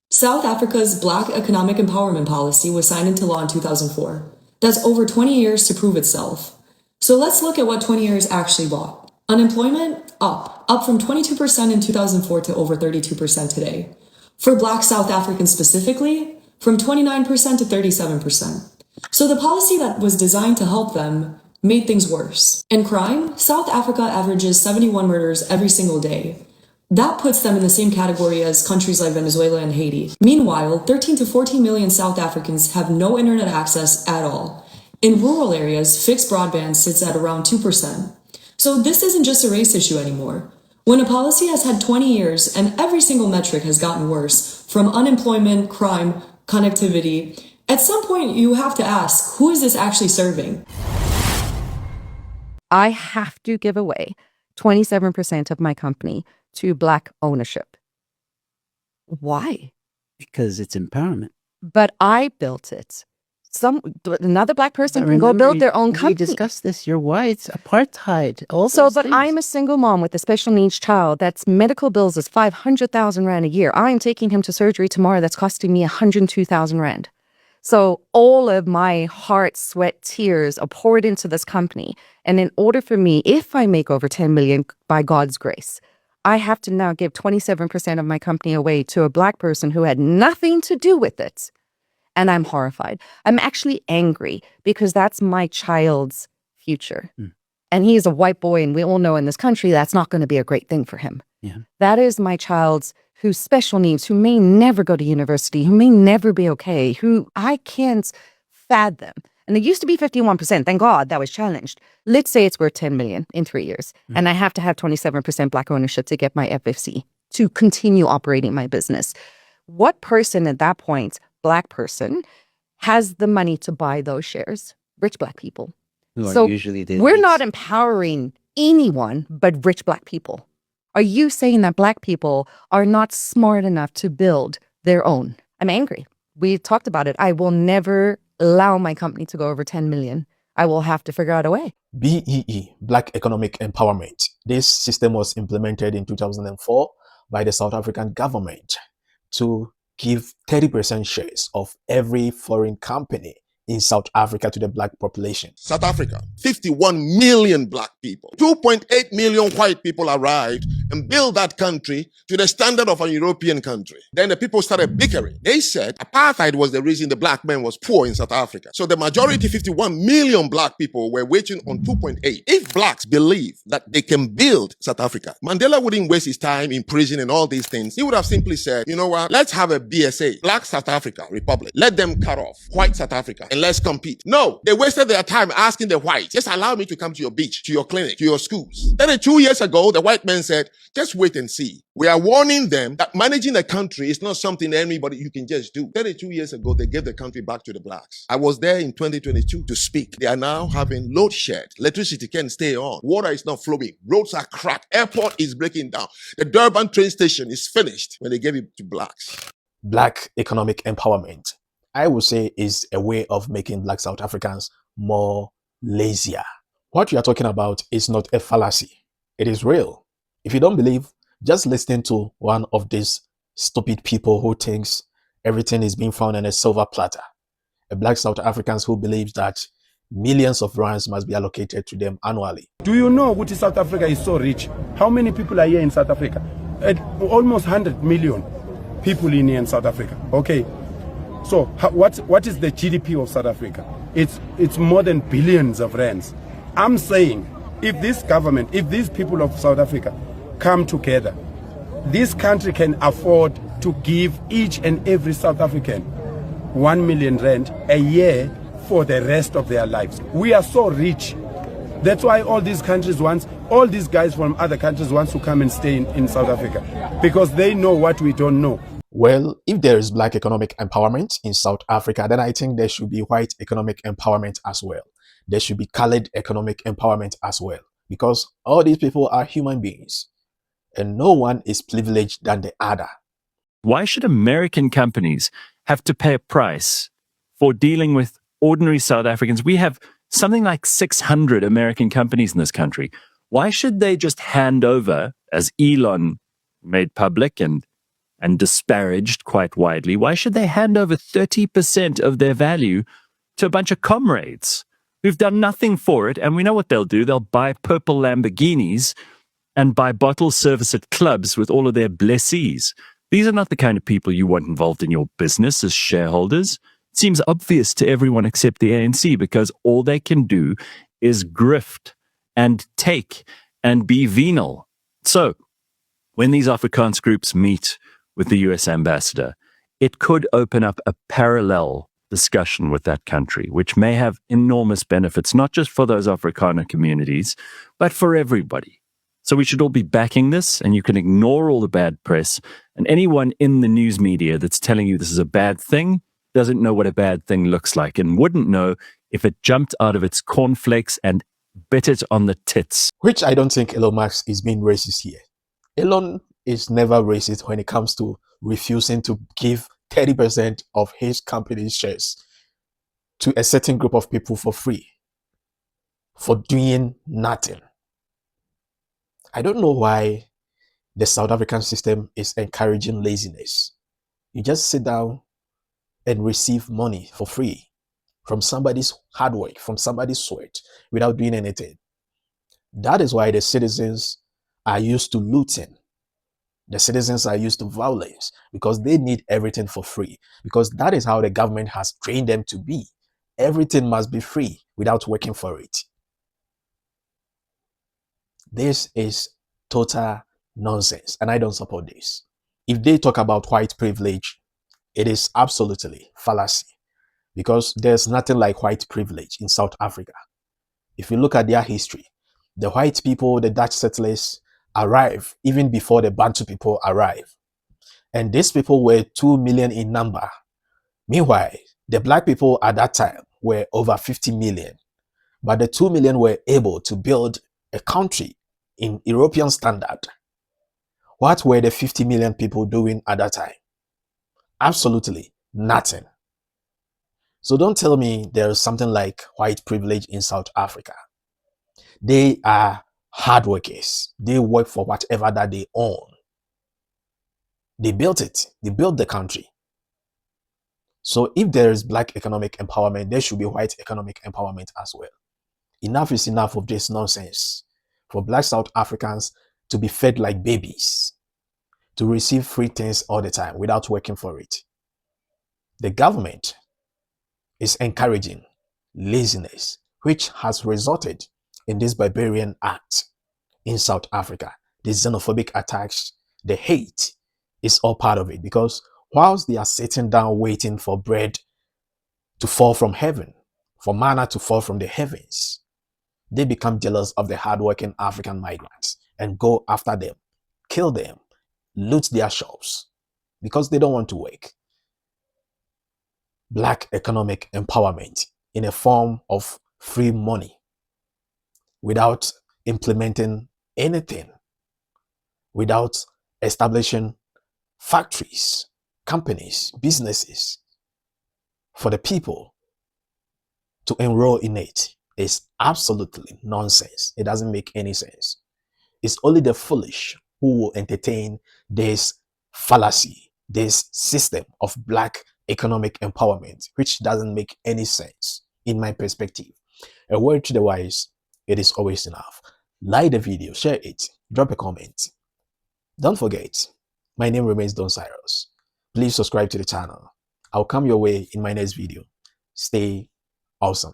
South Africa's Black Economic Empowerment Policy was signed into law in 2004. That's over 20 years to prove itself. So let's look at what 20 years actually brought. Unemployment, up from 22% in 2004 to over 32% today. For Black South Africans specifically, from 29% to 37%. So the policy that was designed to help them made things worse. In crime, South Africa averages 71 murders every single day. That puts them in the same category as countries like Venezuela and Haiti. Meanwhile, 13 to 14 million South Africans have no internet access at all. In rural areas, fixed broadband sits at around 2%. So this isn't just a race issue anymore. When a policy has had 20 years and every single metric has gotten worse, from unemployment, crime, connectivity, at some point you have to ask, who is this actually serving? I have to give away 27% of my company to Black ownership. Why? Because it's empowerment. But I built it. Another Black person can go build their own company. We discussed this. You're white. Apartheid. I'm a single mom with a special needs child that's medical bills is 500,000 Rand a year. I'm taking him to surgery tomorrow that's costing me 102,000 Rand. So all of my heart, sweat, tears are poured into this company. And in order for me, if I make over 10 million by God's grace, I have to now give 27% of my company away to a Black person who had nothing to do with it. And I'm horrified. I'm actually angry because that's my child's future. And he is a white boy, and we all know in this country that's not going to be a great thing for him. Yeah. That is my child's who's special needs, who may never go to university, who may never be okay, who I can't fathom. And it used to be 51%. Thank God that was challenged. Let's say it's worth 10 million in 3 years. And I have to have 27% Black ownership to get my FFC to continue operating my business. What person at that point, Black person, has the money to buy those shares? Rich Black people. So usually we're not empowering anyone but rich Black people. Are you saying that Black people are not smart enough to build their own? I'm angry. We talked about it. I will never allow my company to go over 10 million. I will have to figure out a way. BEE, Black Economic Empowerment. This system was implemented in 2004 by the South African government to give 30% shares of every foreign company in South Africa to the Black population. South Africa, 51 million Black people. 2.8 million white people arrived and built that country to the standard of a European country. Then the people started bickering. They said apartheid was the reason the Black man was poor in South Africa. So the majority, 51 million Black people, were waiting on 2.8. If Blacks believe that they can build South Africa, Mandela wouldn't waste his time in prison and all these things. He would have simply said, you know what, let's have a BSA, Black South Africa Republic. Let them cut off white South Africa and let's compete. No, they wasted their time asking the whites, just allow me to come to your beach, to your clinic, to your schools. Then 2 years ago, the white man said, just wait and see. We are warning them that managing a country is not something anybody you can just do. 32 years ago, they gave the country back to the Blacks. I was there in 2022 to speak. They are now having load shed. Electricity can't stay on. Water is not flowing. Roads are cracked. Airport is breaking down. The Durban train station is finished when they gave it to Blacks. Black economic empowerment, I would say, is a way of making Black South Africans more lazier. What you are talking about is not a fallacy. It is real. If you don't believe, just listen to one of these stupid people who thinks everything is being found on a silver platter. A Black South Africans who believes that millions of rands must be allocated to them annually. Do you know what South Africa is so rich? How many people are here in South Africa? Almost 100 million people in here in South Africa. Okay. So what is the GDP of South Africa? It's more than billions of rands. I'm saying if this government, if these people of South Africa come together, this country can afford to give each and every South African 1 million rand a year for the rest of their lives. We are so rich. That's why all these countries want, all these guys from other countries want to come and stay in South Africa, because they know what we don't know. Well, if there is Black economic empowerment in South Africa, then I think there should be white economic empowerment as well. There should be colored economic empowerment as well, because all these people are human beings and no one is privileged than the other. Why should American companies have to pay a price for dealing with ordinary South Africans? We have something like 600 American companies in this country. Why should they just hand over, as Elon made public and and disparaged quite widely, why should they hand over 30% of their value to a bunch of comrades who've done nothing for it? And we know what they'll do. They'll buy purple Lamborghinis and buy bottle service at clubs with all of their blessees. These are not the kind of people you want involved in your business as shareholders. It seems obvious to everyone except the ANC, because all they can do is grift and take and be venal. So when these Afrikaans groups meet with the US ambassador, it could open up a parallel discussion with that country, which may have enormous benefits, not just for those Afrikaner communities, but for everybody. So we should all be backing this, and you can ignore all the bad press. And anyone in the news media that's telling you this is a bad thing doesn't know what a bad thing looks like, and wouldn't know if it jumped out of its cornflakes and bit it on the tits. Which I don't think Elon Musk is being racist here. Elon is never racist when it comes to refusing to give 30% of his company's shares to a certain group of people for free for doing nothing. I don't know why the South African system is encouraging laziness. You just sit down and receive money for free from somebody's hard work, from somebody's sweat, without doing anything. That is why the citizens are used to looting. The citizens are used to violence, because they need everything for free, because that is how the government has trained them to be. Everything must be free without working for it. This is total nonsense, and I don't support this. If they talk about white privilege, it is absolutely fallacy, because there's nothing like white privilege in South Africa. If you look at their history, the white people, the Dutch settlers, arrived even before the Bantu people arrived. And these people were 2 million in number. Meanwhile, the black people at that time were over 50 million. But the 2 million were able to build a country in European standard. What were the 50 million people doing at that time? Absolutely nothing. So don't tell me there is something like white privilege in South Africa. They are hard workers. They work for whatever that they own. They built it. They built the country. So if there is black economic empowerment, there should be white economic empowerment as well. Enough is enough of this nonsense. For black South Africans to be fed like babies, to receive free things all the time without working for it. The government is encouraging laziness, which has resulted in this barbarian act in South Africa. The xenophobic attacks, the hate is all part of it, because whilst they are sitting down waiting for bread to fall from heaven, for manna to fall from the heavens, they become jealous of the hardworking African migrants and go after them, kill them, loot their shops, because they don't want to work. Black economic empowerment in a form of free money without implementing anything, without establishing factories, companies, businesses for the people to enroll in it, is absolutely nonsense. It doesn't make any sense. It's only the foolish who will entertain this fallacy, this system of black economic empowerment, which doesn't make any sense in my perspective. A word to the wise, it is always enough. Like the video, share it, drop a comment. Don't forget, my name remains Don Cyrus. Please subscribe to the channel. I'll come your way in my next video. Stay awesome.